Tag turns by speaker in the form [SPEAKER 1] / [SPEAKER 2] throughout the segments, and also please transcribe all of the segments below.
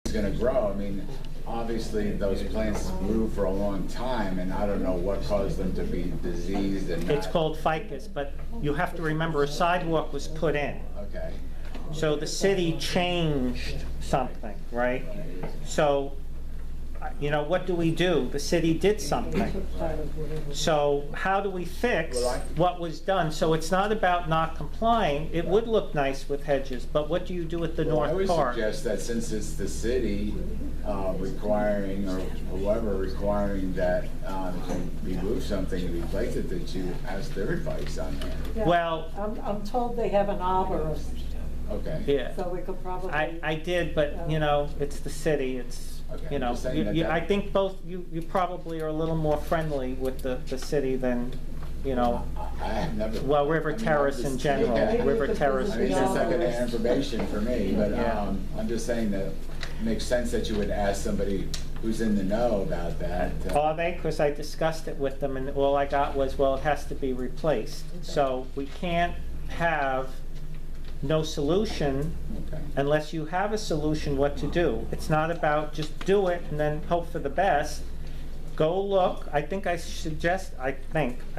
[SPEAKER 1] it's gonna grow. I mean, obviously those plants grew for a long time, and I don't know what caused them to be diseased and
[SPEAKER 2] It's
[SPEAKER 1] not.
[SPEAKER 2] called ficus, but you have to remember a sidewalk was put in.
[SPEAKER 1] Okay.
[SPEAKER 2] So the city changed something, right? So, you know, what do we do? The city did something. So how do we fix what was done? So it's not about not complying. It would look nice with hedges, but what do you do with the
[SPEAKER 1] Well, I
[SPEAKER 2] north
[SPEAKER 1] would
[SPEAKER 2] part?
[SPEAKER 1] suggest that since it's the city requiring, or whoever requiring that to remove something and replace it, that you ask their advice on that.
[SPEAKER 3] Yeah,
[SPEAKER 2] Well-
[SPEAKER 3] I'm told they have an arborist,
[SPEAKER 1] Okay.
[SPEAKER 2] Yeah.
[SPEAKER 3] so we could probably.
[SPEAKER 2] I did, but, you know, it's the city, it's,
[SPEAKER 1] Okay,
[SPEAKER 2] you
[SPEAKER 1] I'm
[SPEAKER 2] know,
[SPEAKER 1] just saying that
[SPEAKER 2] I
[SPEAKER 1] that-
[SPEAKER 2] think both, you probably are a little more friendly with the city than, you know,
[SPEAKER 1] I have never.
[SPEAKER 2] well, River
[SPEAKER 1] I mean,
[SPEAKER 2] Terrace
[SPEAKER 1] I'm
[SPEAKER 2] in
[SPEAKER 1] just-
[SPEAKER 2] general,
[SPEAKER 1] yeah.
[SPEAKER 2] River Terrace
[SPEAKER 1] I
[SPEAKER 2] in
[SPEAKER 1] mean, it's just
[SPEAKER 2] general.
[SPEAKER 1] secondhand information for me, but
[SPEAKER 2] Yeah.
[SPEAKER 1] I'm just saying that it makes sense that you would ask somebody who's in the know about that.
[SPEAKER 2] Are they? Because I discussed it with them, and all I got was, well, it has to be replaced. So we can't have no solution
[SPEAKER 1] Okay.
[SPEAKER 2] unless you have a solution what to do. It's not about just do it and then hope for the best. Go look. I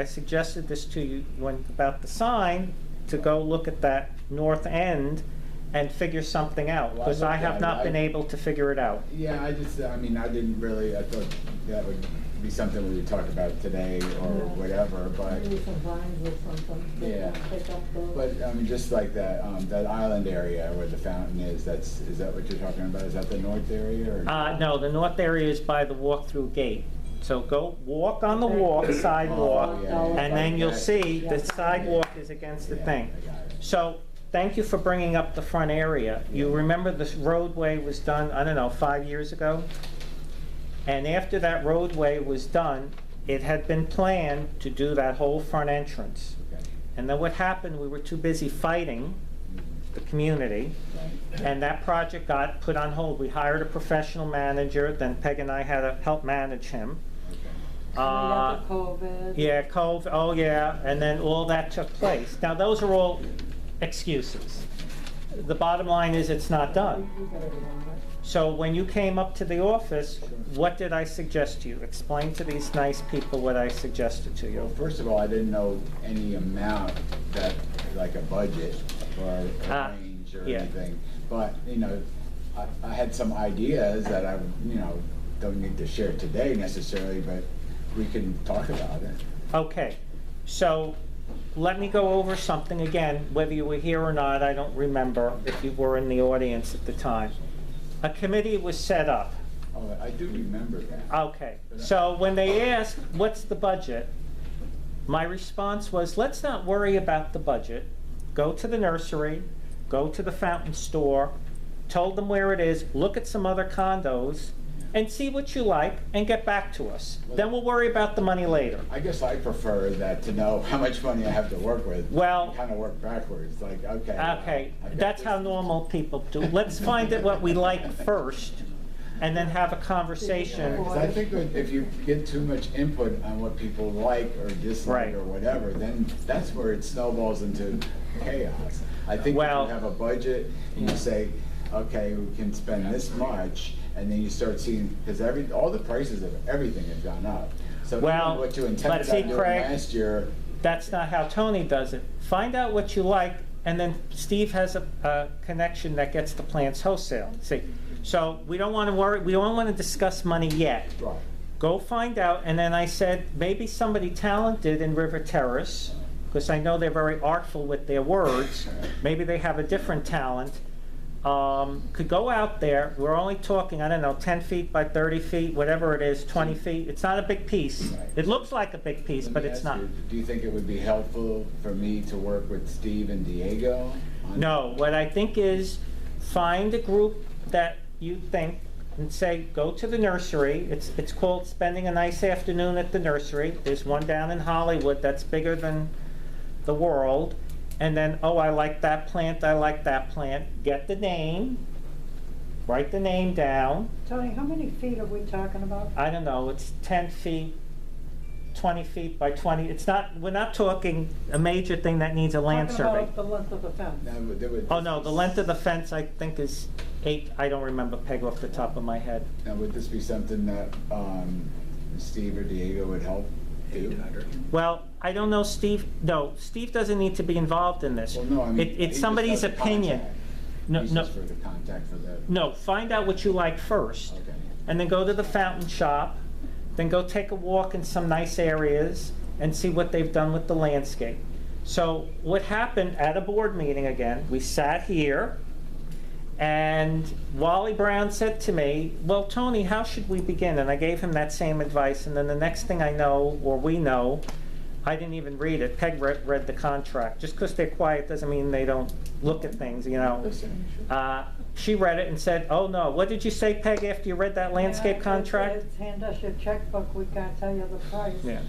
[SPEAKER 2] suggested this to you when about the sign, to go look at that north end and figure something out,
[SPEAKER 1] Well, I
[SPEAKER 2] because I
[SPEAKER 1] looked
[SPEAKER 2] have
[SPEAKER 1] at
[SPEAKER 2] not
[SPEAKER 1] it.
[SPEAKER 2] been able to figure it out.
[SPEAKER 1] Yeah, I mean, I didn't really, I thought that would be something we would talk about today or whatever, but,
[SPEAKER 3] Maybe some vines or something. They
[SPEAKER 1] Yeah.
[SPEAKER 3] can pick up those.
[SPEAKER 1] but, I mean, just like that, that island area where the fountain is, is that what you're talking about? Is that the north area or?
[SPEAKER 2] No, the north area is by the walk-through gate. So go walk on the sidewalk,
[SPEAKER 1] Oh, yeah, yeah.
[SPEAKER 2] and then you'll see the
[SPEAKER 3] Yeah.
[SPEAKER 2] sidewalk is against the
[SPEAKER 1] Yeah,
[SPEAKER 2] thing.
[SPEAKER 1] I got it.
[SPEAKER 2] So, thank you for bringing up the front area. You remember this roadway was done, I don't know, 5 years ago? And after that roadway was done, it had been planned to do that whole front entrance.
[SPEAKER 1] Okay.
[SPEAKER 2] And then what happened, we were too busy fighting the community,
[SPEAKER 1] Right.
[SPEAKER 2] and that project got put on hold. We hired a professional manager, then Peg and I had to help manage him.
[SPEAKER 1] Okay.
[SPEAKER 3] We got the COVID.
[SPEAKER 2] Yeah, oh yeah, and then all that took place. Now, those are all excuses. The bottom line is it's not done.
[SPEAKER 3] We got everyone, right?
[SPEAKER 2] So when you came up to the office, what did I suggest to you? Explain to these nice people what I suggested to
[SPEAKER 1] Well,
[SPEAKER 2] you.
[SPEAKER 1] first of all, I didn't know any amount that, like a budget or a range or
[SPEAKER 2] yeah.
[SPEAKER 1] anything. But, you know, I had some ideas that I, you know, don't need to share today necessarily, but we can talk about it.
[SPEAKER 2] Okay, so let me go over something again, whether you were here or not, I don't remember if you were in the audience at the time. A committee was set up.
[SPEAKER 1] Oh, I do remember that.
[SPEAKER 2] Okay, so when they asked, what's the budget? My response was, let's not worry about the budget. Go to the nursery, go to the fountain store, told them where it is, look at some other condos, and see what you like, and get back to us. Then we'll worry about the money later.
[SPEAKER 1] I guess I prefer that to know how much money I have to work with.
[SPEAKER 2] Well-
[SPEAKER 1] Kind of work backwards, like, okay.
[SPEAKER 2] Okay,
[SPEAKER 1] I've got
[SPEAKER 2] that's how
[SPEAKER 1] this.
[SPEAKER 2] normal people do. Let's find out what we like first, and then have a conversation.
[SPEAKER 1] Because I think that if you get too much input on what people like or dislike
[SPEAKER 2] Right.
[SPEAKER 1] or whatever, then that's where it snowballs into chaos. I think if
[SPEAKER 2] Well-
[SPEAKER 1] you have a budget and you say, okay, we can spend this much, and then you start seeing, because all the prices of everything have gone up. So
[SPEAKER 2] Well,
[SPEAKER 1] even what you
[SPEAKER 2] but
[SPEAKER 1] intended
[SPEAKER 2] see,
[SPEAKER 1] on doing
[SPEAKER 2] Craig,
[SPEAKER 1] last year,
[SPEAKER 2] That's not how Tony does it. Find out what you like, and then Steve has a connection that gets the plants wholesale. See, so we don't want to worry, we don't want to discuss money yet.
[SPEAKER 1] right.
[SPEAKER 2] Go find out, and then I said, maybe somebody talented in River Terrace, because I know they're very artful with their words, maybe they have a different talent, could go out there. We're only talking, I don't know, 10 feet by 30 feet, whatever it is, 20 feet. It's not a big piece.
[SPEAKER 1] Right.
[SPEAKER 2] It looks like a big piece,
[SPEAKER 1] Let
[SPEAKER 2] but
[SPEAKER 1] me
[SPEAKER 2] it's
[SPEAKER 1] ask
[SPEAKER 2] not.
[SPEAKER 1] you, do you think it would be helpful for me to work with Steve and Diego?
[SPEAKER 2] No, what I think is, find a group that you think, and say, go to the nursery. It's called Spending a Nice Afternoon at the Nursery. There's one down in Hollywood that's bigger than the world. And then, oh, I like that plant, I like that plant. Get the name, write the name down.
[SPEAKER 3] Tony, how many feet are we talking about?
[SPEAKER 2] I don't know, it's 10 feet, 20 feet by 20. It's not, we're not talking a major thing that needs a land
[SPEAKER 3] Talking
[SPEAKER 2] survey.
[SPEAKER 3] about the length of the fence.
[SPEAKER 1] That would
[SPEAKER 2] Oh, no, the length of the fence, I think, is I don't remember, Peg, off the top of my head.
[SPEAKER 1] Now, would this be something that Steve or Diego would help do?
[SPEAKER 2] Well, I don't know, Steve, no, Steve doesn't need to be involved in this.
[SPEAKER 1] Well, no, I mean.
[SPEAKER 2] It's
[SPEAKER 1] he just
[SPEAKER 2] somebody's
[SPEAKER 1] does the
[SPEAKER 2] opinion.
[SPEAKER 1] contact.
[SPEAKER 2] No,
[SPEAKER 1] He's
[SPEAKER 2] no,
[SPEAKER 1] just for the contact for the.
[SPEAKER 2] no, find out what you like first.
[SPEAKER 1] Okay.
[SPEAKER 2] And then go to the fountain shop, then go take a walk in some nice areas and see what they've done with the landscape. So what happened at a board meeting again, we sat here, and Wally Brown said to me, well, Tony, how should we begin? And I gave him that same advice, and then the next thing I know, or we know, I didn't even read it. Peg read the contract. Just because they're quiet doesn't mean they don't look at things, you know.
[SPEAKER 1] Listen.
[SPEAKER 2] She read it and said, oh no, what did you say, Peg, after you read that landscape
[SPEAKER 3] Yeah,
[SPEAKER 2] contract?
[SPEAKER 3] it's hand us your checkbook, we can't tell you the price.
[SPEAKER 2] Yeah.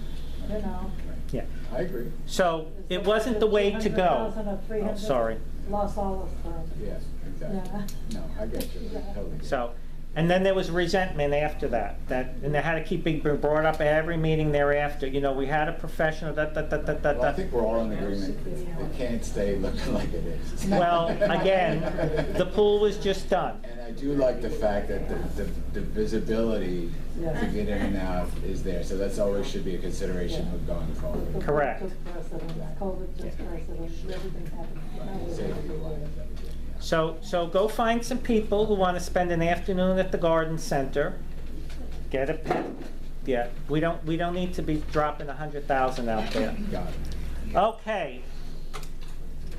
[SPEAKER 3] You know.
[SPEAKER 2] Yeah.
[SPEAKER 1] I agree.
[SPEAKER 2] So it wasn't the way to go.
[SPEAKER 3] 200,000 or
[SPEAKER 2] Oh,
[SPEAKER 3] 300.
[SPEAKER 2] sorry.
[SPEAKER 3] Lost all of them.
[SPEAKER 1] Yes, exactly. No, I get you.
[SPEAKER 3] Yeah.
[SPEAKER 1] Totally.
[SPEAKER 2] So, and then there was resentment after that, and they had to keep being brought up at every meeting thereafter. You know, we had a professional,
[SPEAKER 1] Well, I think we're all in agreement. It can't stay looking like it is.
[SPEAKER 2] Well, again, the pool was just done.
[SPEAKER 1] And I do like the fact that the visibility to get in and out is there, so that's always should be a consideration with going forward.
[SPEAKER 3] The
[SPEAKER 2] Correct.
[SPEAKER 3] COVID took precedence, COVID took precedence, everything happened.
[SPEAKER 1] Safety-wise.
[SPEAKER 2] So go find some people who want to spend an afternoon at the garden center. Get a pen. Yeah, we don't need to be dropping 100,000 out there.
[SPEAKER 1] Got it.
[SPEAKER 2] Okay.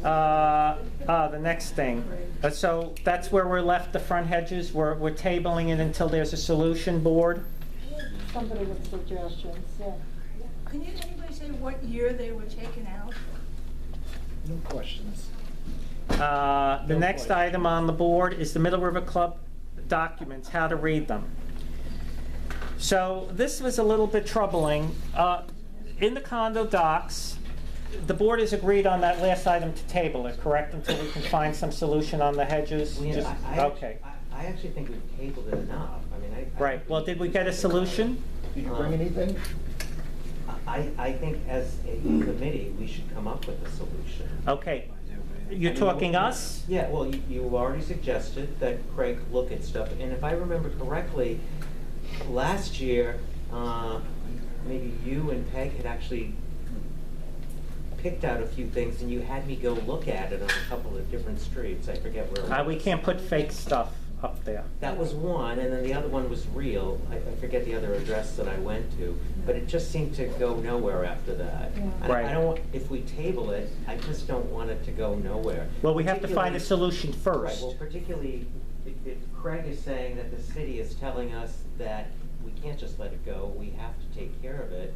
[SPEAKER 2] The next thing. So that's where we're left, the front hedges. We're tabling it until there's a solution board.
[SPEAKER 3] Somebody with suggestions, yeah.
[SPEAKER 4] Can anybody say what year they were taken out?
[SPEAKER 5] No questions.
[SPEAKER 2] The next item on the board is the Middle River Club documents, how to read them. So this was a little bit troubling. In the condo docs, the board has agreed on that last item to table it, correct? Until we can find some solution on the hedges?
[SPEAKER 6] Yeah,
[SPEAKER 2] Just- Okay,
[SPEAKER 6] I actually think we've tabled it enough. I mean, I.
[SPEAKER 2] right. Well, did we get a solution?
[SPEAKER 5] Did you bring anything?
[SPEAKER 6] I think as a committee, we should come up with a solution.
[SPEAKER 2] Okay. You're talking us?
[SPEAKER 6] Yeah, well, you already suggested that Craig look at stuff, and if I remember correctly, last year, maybe you and Peg had actually picked out a few things, and you had me go look at it on a couple of different streets. I forget where it was.
[SPEAKER 2] We can't put fake stuff up there.
[SPEAKER 6] That was one, and then the other one was real. I forget the other address that I went to, but it just seemed to go nowhere after that.
[SPEAKER 3] Yeah.
[SPEAKER 6] And
[SPEAKER 2] Right.
[SPEAKER 6] I don't want, if we table it, I just don't want it to go nowhere.
[SPEAKER 2] Well, we have to find a
[SPEAKER 6] Particularly-
[SPEAKER 2] solution
[SPEAKER 6] Right,
[SPEAKER 2] first.
[SPEAKER 6] well, particularly if Craig is saying that the city is telling us that we can't just let it go, we have to take care of it,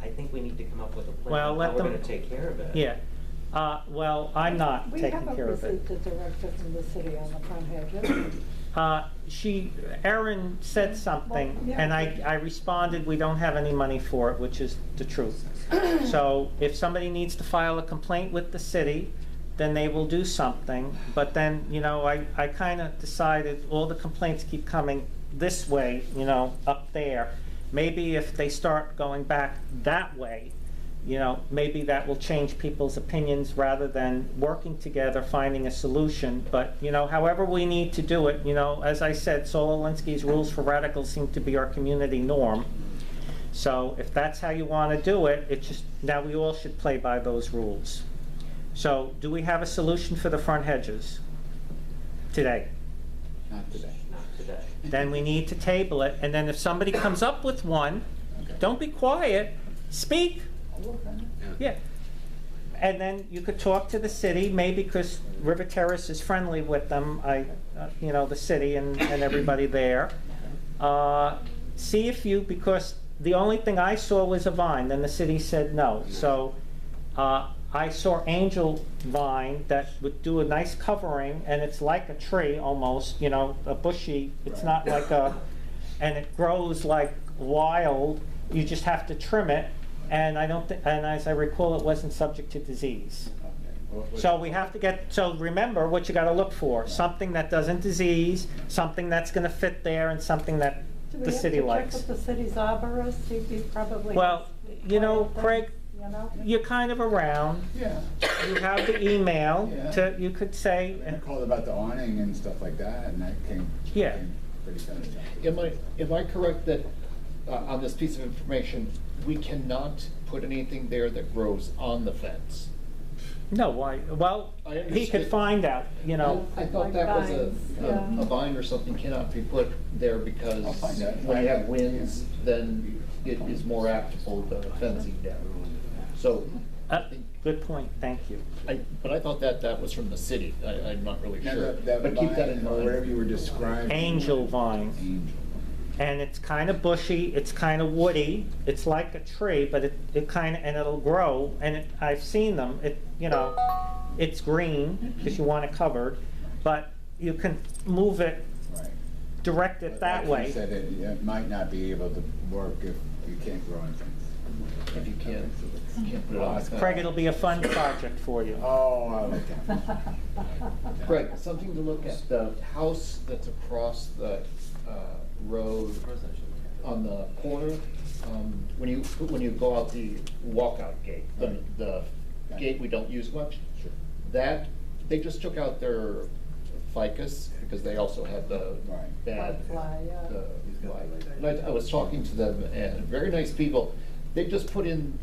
[SPEAKER 6] I think we need to come up with a plan
[SPEAKER 2] Well,
[SPEAKER 6] on
[SPEAKER 2] let
[SPEAKER 6] how we're
[SPEAKER 2] them-
[SPEAKER 6] gonna take care of it.
[SPEAKER 2] Yeah. Well, I'm not
[SPEAKER 3] We
[SPEAKER 2] taking
[SPEAKER 3] haven't
[SPEAKER 2] care of it.
[SPEAKER 3] received a directive from the city on the front hedges.
[SPEAKER 2] Erin said something,
[SPEAKER 3] Well, yeah.
[SPEAKER 2] and I responded, we don't have any money for it, which is the truth. So if somebody needs to file a complaint with the city, then they will do something. But then, you know, I kind of decided all the complaints keep coming this way, you know, up there. Maybe if they start going back that way, you know, maybe that will change people's opinions rather than working together, finding a solution. But, you know, however we need to do it, you know, as I said, Saul Alinsky's rules for radicals seem to be our community norm. So if that's how you want to do it, it's just, now we all should play by those rules. So do we have a solution for the front hedges today?
[SPEAKER 1] Not today.
[SPEAKER 6] Not today.
[SPEAKER 2] Then we need to table it, and then if somebody comes up with one, don't be quiet, speak. Yeah. And then you could talk to the city, maybe because River Terrace is friendly with them, you know, the city and everybody there. See if you, because the only thing I saw was a vine, then the city said no. So I saw angel vine that would do a nice covering, and it's like a tree almost, you know, a bushy, it's not like a, and it grows like wild, you just have to trim it. And I don't think, and as I recall, it wasn't subject to disease. So we have to get, so remember what you gotta look for, something that doesn't disease, something that's gonna fit there, and something that
[SPEAKER 3] Do we
[SPEAKER 2] the
[SPEAKER 3] have
[SPEAKER 2] city
[SPEAKER 3] to check
[SPEAKER 2] likes.
[SPEAKER 3] with the city's arborist? He probably
[SPEAKER 2] Well,
[SPEAKER 3] has
[SPEAKER 2] you know,
[SPEAKER 3] quite a
[SPEAKER 2] Craig,
[SPEAKER 3] thing. you know?
[SPEAKER 2] you're kind of around,
[SPEAKER 1] Yeah.
[SPEAKER 2] you have the email
[SPEAKER 1] Yeah.
[SPEAKER 2] to, you could say,
[SPEAKER 1] I called about the awning and stuff like that, and that came.
[SPEAKER 2] Yeah.
[SPEAKER 1] came pretty fast.
[SPEAKER 5] Am I correct that, on this piece of information, we cannot put anything there that grows on the fence?
[SPEAKER 2] no, why, well,
[SPEAKER 5] I
[SPEAKER 2] he
[SPEAKER 5] understood.
[SPEAKER 2] could find out, you know.
[SPEAKER 5] I thought that was a vine or something cannot be put there because
[SPEAKER 1] I'll find out.
[SPEAKER 5] when you have winds, then it is more apt to pull the fencing down. So,
[SPEAKER 2] Good point, thank you.
[SPEAKER 5] but I thought that was from the city. I'm not really
[SPEAKER 1] Now,
[SPEAKER 5] sure.
[SPEAKER 1] that
[SPEAKER 5] But keep that
[SPEAKER 1] vine,
[SPEAKER 5] in
[SPEAKER 1] or whatever
[SPEAKER 5] mind.
[SPEAKER 1] you were describing.
[SPEAKER 2] Angel vine.
[SPEAKER 1] Angel.
[SPEAKER 2] And it's kind of bushy, it's kind of woody, it's like a tree, but it kind of, and it'll grow, and I've seen them, you know, it's green, because you want it covered, but you can move it,
[SPEAKER 1] Right.
[SPEAKER 2] direct it
[SPEAKER 1] But
[SPEAKER 2] that
[SPEAKER 1] like you
[SPEAKER 2] way.
[SPEAKER 1] said, it might not be able to work if you can't grow anything.
[SPEAKER 5] If you can't put it on. the fence.
[SPEAKER 2] Craig, it'll be a fun project for you.
[SPEAKER 1] Oh, I like that.
[SPEAKER 5] Greg, something to look at, the house that's across the road on the corner, when you go out the walkout gate, the gate we don't use much,
[SPEAKER 1] Sure.
[SPEAKER 5] that, they just took out their ficus, because they also have the
[SPEAKER 1] Right.
[SPEAKER 5] bad,
[SPEAKER 3] Fly, yeah.
[SPEAKER 5] the fly. And I was talking to them, and very nice people, they just put in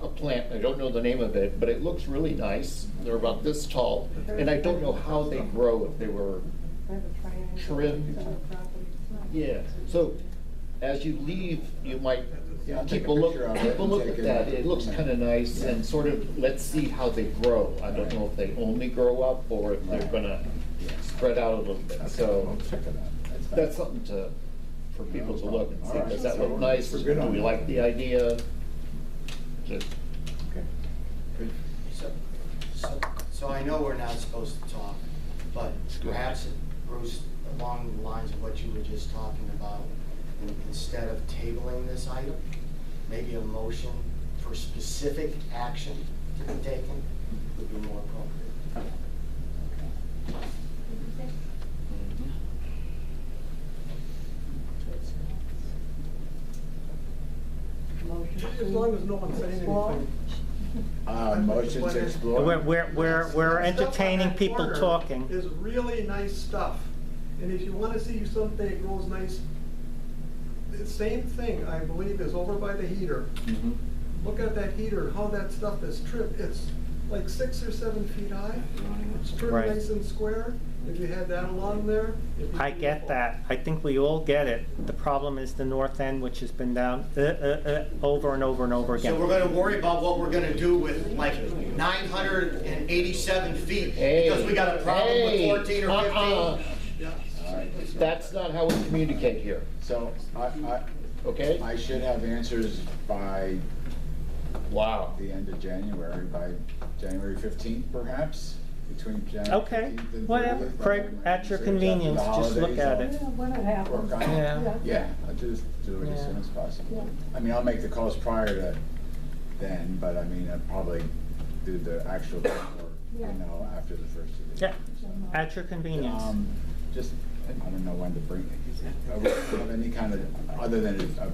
[SPEAKER 5] a plant, I don't know the name of it, but it looks really nice, they're about this tall, and I don't know how they grow, if they were
[SPEAKER 3] They have a triangle
[SPEAKER 5] trimmed.
[SPEAKER 3] to their property.
[SPEAKER 5] Yeah, so as you leave, you might,
[SPEAKER 1] Yeah, I'll take a
[SPEAKER 5] people look,
[SPEAKER 1] picture of it
[SPEAKER 5] people
[SPEAKER 1] and
[SPEAKER 5] look
[SPEAKER 1] take
[SPEAKER 5] at
[SPEAKER 1] it.
[SPEAKER 5] that, it looks kinda nice, and sort of, let's see how they grow. I don't know if they only grow up, or if they're
[SPEAKER 1] Right.
[SPEAKER 5] gonna spread out a little bit, so
[SPEAKER 1] I'll check it out. fine.
[SPEAKER 5] that's something for people to look and see,
[SPEAKER 1] All right.
[SPEAKER 5] does that look nice,
[SPEAKER 1] We're
[SPEAKER 5] do
[SPEAKER 1] good on
[SPEAKER 5] we
[SPEAKER 1] that.
[SPEAKER 5] like the idea? Just,
[SPEAKER 1] Okay. Good.
[SPEAKER 7] So I know we're not supposed to talk, but perhaps, Bruce, along the lines of what you were just talking about, instead of tabling this item, maybe a motion for specific action to be taken would be more appropriate.
[SPEAKER 3] Motion
[SPEAKER 8] As long as no one's saying
[SPEAKER 3] explore.
[SPEAKER 8] anything.
[SPEAKER 1] Motion to explore.
[SPEAKER 2] We're entertaining
[SPEAKER 8] Stuff on that
[SPEAKER 2] people
[SPEAKER 8] corner
[SPEAKER 2] talking.
[SPEAKER 8] Is really nice stuff. And if you wanna see something that grows nice, the same thing, I believe, is over by the heater. Look at that heater, how that stuff is trimmed, it's like 6 or 7 feet high. It's trimmed
[SPEAKER 2] Right.
[SPEAKER 8] nice and square. If you had that along there, it'd be
[SPEAKER 2] I get
[SPEAKER 8] beautiful.
[SPEAKER 2] that, I think we all get it. The problem is the north end, which has been down, over and over and over again.
[SPEAKER 7] So we're gonna worry about what we're gonna do with like 987 feet, because we got a problem with 14 or 15?
[SPEAKER 1] All right.
[SPEAKER 5] That's not how we communicate here,
[SPEAKER 1] So
[SPEAKER 5] okay?
[SPEAKER 1] I should have answers by
[SPEAKER 5] Wow.
[SPEAKER 1] the end of January, by January 15th perhaps, between January
[SPEAKER 2] Okay,
[SPEAKER 1] 15th and
[SPEAKER 2] whatever,
[SPEAKER 1] 30th.
[SPEAKER 2] Craig, at your
[SPEAKER 1] Research after
[SPEAKER 2] convenience,
[SPEAKER 1] the
[SPEAKER 2] just look
[SPEAKER 1] holidays,
[SPEAKER 2] at
[SPEAKER 1] I'll
[SPEAKER 2] it.
[SPEAKER 3] Yeah, when it happens.
[SPEAKER 1] Work on it.
[SPEAKER 2] Yeah.
[SPEAKER 1] Yeah, I'll just do it as
[SPEAKER 2] Yeah.
[SPEAKER 1] soon as possible.
[SPEAKER 3] Yeah.
[SPEAKER 1] I mean, I'll make the calls prior to then, but I mean, I'll probably do the actual work,
[SPEAKER 3] Yeah.
[SPEAKER 1] after the first of the
[SPEAKER 2] Yeah,
[SPEAKER 1] year.
[SPEAKER 2] at your convenience.
[SPEAKER 1] Just, I don't know when to bring it. We have any kind of, other than a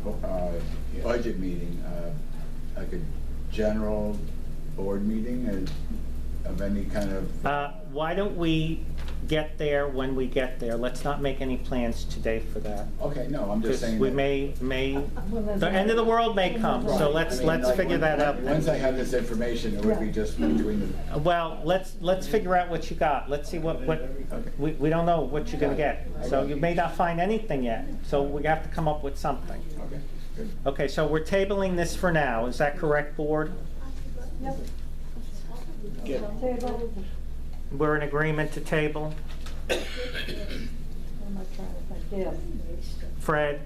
[SPEAKER 1] budget meeting, like a general board meeting of any kind of.
[SPEAKER 2] Why don't we get there when we get there? Let's not make any plans today for that.
[SPEAKER 1] Okay, no, I'm just
[SPEAKER 2] Because
[SPEAKER 1] saying.
[SPEAKER 2] we
[SPEAKER 1] that-
[SPEAKER 2] the end of the world may come, so
[SPEAKER 1] Right.
[SPEAKER 2] let's
[SPEAKER 1] I mean, like,
[SPEAKER 2] figure that out.
[SPEAKER 1] Once I have this information, it would be just between the.
[SPEAKER 2] Well, let's figure out what you got. Let's see what, we don't know what you're gonna get. So you may not find anything yet, so we have to come up with something.
[SPEAKER 1] Okay, good.
[SPEAKER 2] Okay, so we're tabling this for now, is that correct, board?
[SPEAKER 3] Yep.
[SPEAKER 5] Get-
[SPEAKER 3] Table,
[SPEAKER 2] We're in agreement to table?
[SPEAKER 3] what am I trying to think? Yes.
[SPEAKER 2] Fred?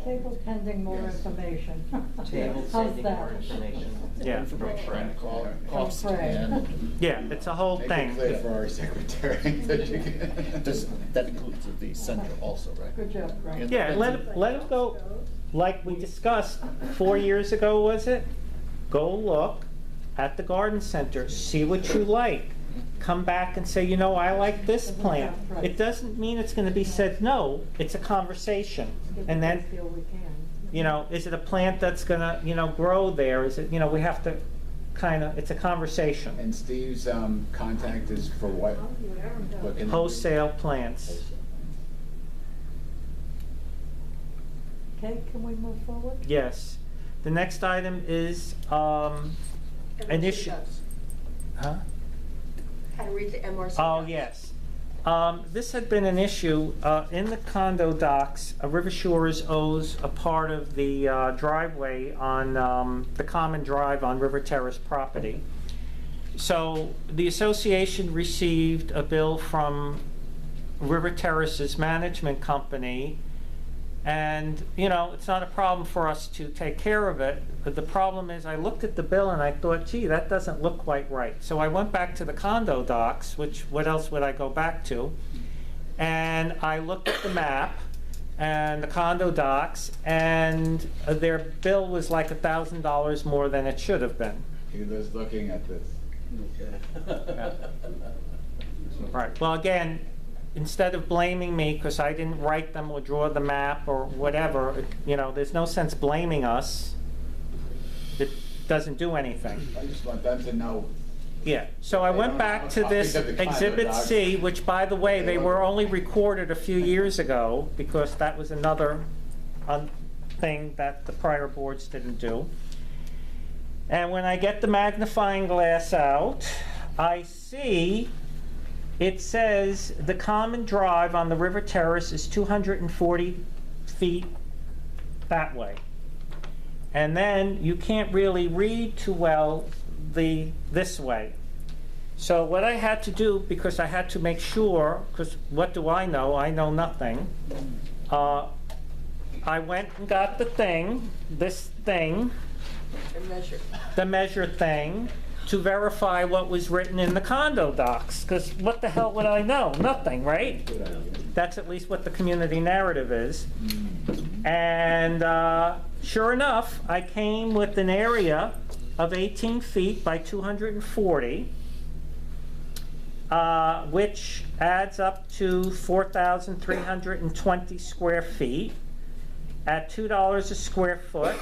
[SPEAKER 3] Table pending more information.
[SPEAKER 6] Table
[SPEAKER 3] How's
[SPEAKER 6] sending
[SPEAKER 3] that?
[SPEAKER 6] more information.
[SPEAKER 2] Yeah.
[SPEAKER 5] Information, cost,
[SPEAKER 3] Fred.
[SPEAKER 5] and
[SPEAKER 2] Yeah, it's a whole
[SPEAKER 1] Make it
[SPEAKER 2] thing.
[SPEAKER 1] clear for our secretary that you can.
[SPEAKER 5] that includes the center also, right?
[SPEAKER 3] Good job, Frank.
[SPEAKER 2] Yeah, let it go, like we discussed 4 years ago, was it? Go look at the garden center, see what you like. Come back and say, I like this plant. It doesn't mean it's gonna be said no, it's a conversave. And then,
[SPEAKER 3] Feel we can.
[SPEAKER 2] You know, is it a plant that's gonna, you know, grow there? Is it, you know, we have to kind of, it's a conversation.
[SPEAKER 1] And Steve's contact is for what? What can-
[SPEAKER 2] Wholesale plants.
[SPEAKER 3] Okay, can we move forward?
[SPEAKER 2] Yes. The next item is an issue. Huh?
[SPEAKER 9] How to read the MRC.
[SPEAKER 2] Oh, yes. This had been an issue in the condo docs. River Shores owes a part of the driveway on the common drive on River Terrace property. So the association received a bill from River Terrace's management company, and, you know, it's not a problem for us to take care of it. But the problem is, I looked at the bill and I thought, gee, that doesn't look quite right. So I went back to the condo docs, which, what else would I go back to? And I looked at the map and the condo docs, and their bill was like $1,000 more than it should have been.
[SPEAKER 1] He was looking at this.
[SPEAKER 2] Yeah. Right, well, again, instead of blaming me because I didn't write them or draw the map or whatever, you know, there's no sense blaming us. It doesn't do anything.
[SPEAKER 1] I just want them to know.
[SPEAKER 2] Yeah, so I went back to this Exhibit C, which, by the way, they were only recorded a few years ago because that was another thing that the prior boards didn't do. And when I get the magnifying glass out, I see it says the common drive on the River Terrace is 240 feet that way. And then you can't really read too well this way. So what I had to do, because I had to make sure, because what do I know? I know nothing. I went and got the thing, this thing, the measure thing, to verify what was written in the condo docs, because what the hell would I know? Nothing, right? That's at least what the community narrative is. And sure enough, I came with an area of 18 feet by 240, which adds up to 4,320 square feet at $2 a square foot.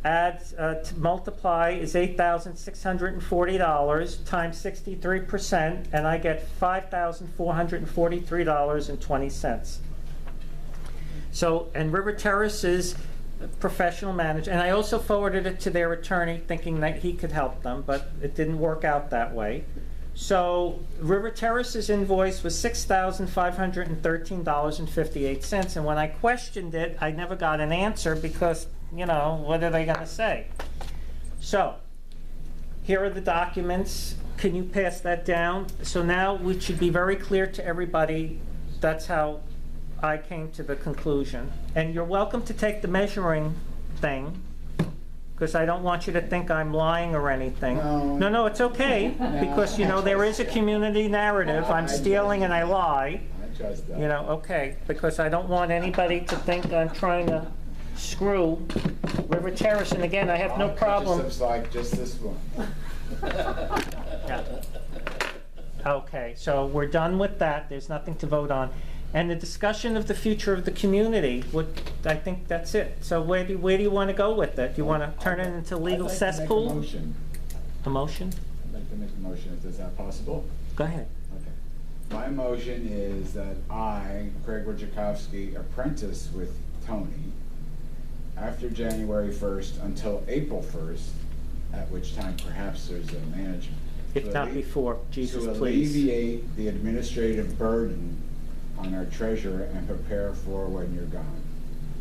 [SPEAKER 2] Adds to multiply is $8,640 times 63%, and I get $5,443.20. So, and River Terrace's professional manager, and I also forwarded it to their attorney thinking that he could help them, but it didn't work out that way. So River Terrace's invoice was $6,513.58, and when I questioned it, I never got an answer because, you know, what are they going to say? So here are the documents. Can you pass that down? So now we should be very clear to everybody. That's how I came to the conclusion. And you're welcome to take the measuring thing, because I don't want you to think I'm lying or anything. No, it's okay, because, you know, there is a community narrative. I'm stealing and I lie.
[SPEAKER 1] I trust that.
[SPEAKER 2] You know, okay, because I don't want anybody to think I'm trying to screw River Terrace. And again, I have no problem.
[SPEAKER 1] Looks like just this one.
[SPEAKER 2] Yeah. Okay, so we're done with that. There's nothing to vote on. And the discussion of the future of the community, I think that's it. So where do you want to go with it? Do you want to turn it into legal cesspool?
[SPEAKER 1] I'd like to make a motion.
[SPEAKER 2] A motion?
[SPEAKER 1] I'd like to make a motion, if that's possible.
[SPEAKER 2] Go ahead.
[SPEAKER 1] Okay. My motion is that I, Craig Wojciechowski, apprentice with Tony after January 1st until April 1st, at which time perhaps there's a management.
[SPEAKER 2] If not before, Jesus,
[SPEAKER 1] to
[SPEAKER 2] please.
[SPEAKER 1] alleviate the administrative burden on our treasurer and prepare for when you're gone.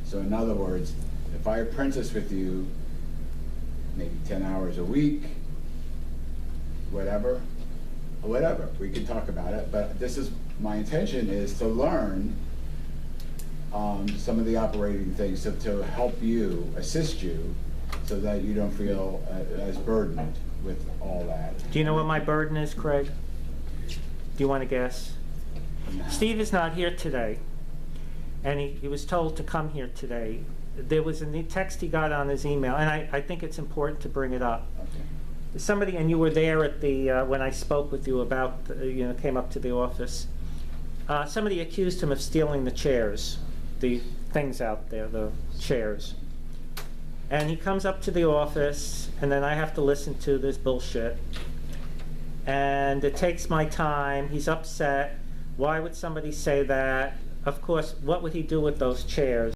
[SPEAKER 1] So in other words, if I apprentice with you, maybe 10 hours a week, whatever, we can talk about it, but this is, my intention is to learn some of the operating things to help you, assist you, so that you don't feel as burdened with all that.
[SPEAKER 2] Do you know what my burden is, Craig? Do you want to guess? Steve is not here today, and he was told to come here today. There was a text he got on his email, and I think it's important to bring it up.
[SPEAKER 1] Okay.
[SPEAKER 2] Somebody, and you were there at the when I spoke with you about, you know, came up to the office. Somebody accused him of stealing the chairs, the things out there, the chairs. And he comes up to the office, and then I have to listen to this bullshit. And it takes my time, he's upset. Why would somebody say that? Of course, what would he do with those chairs?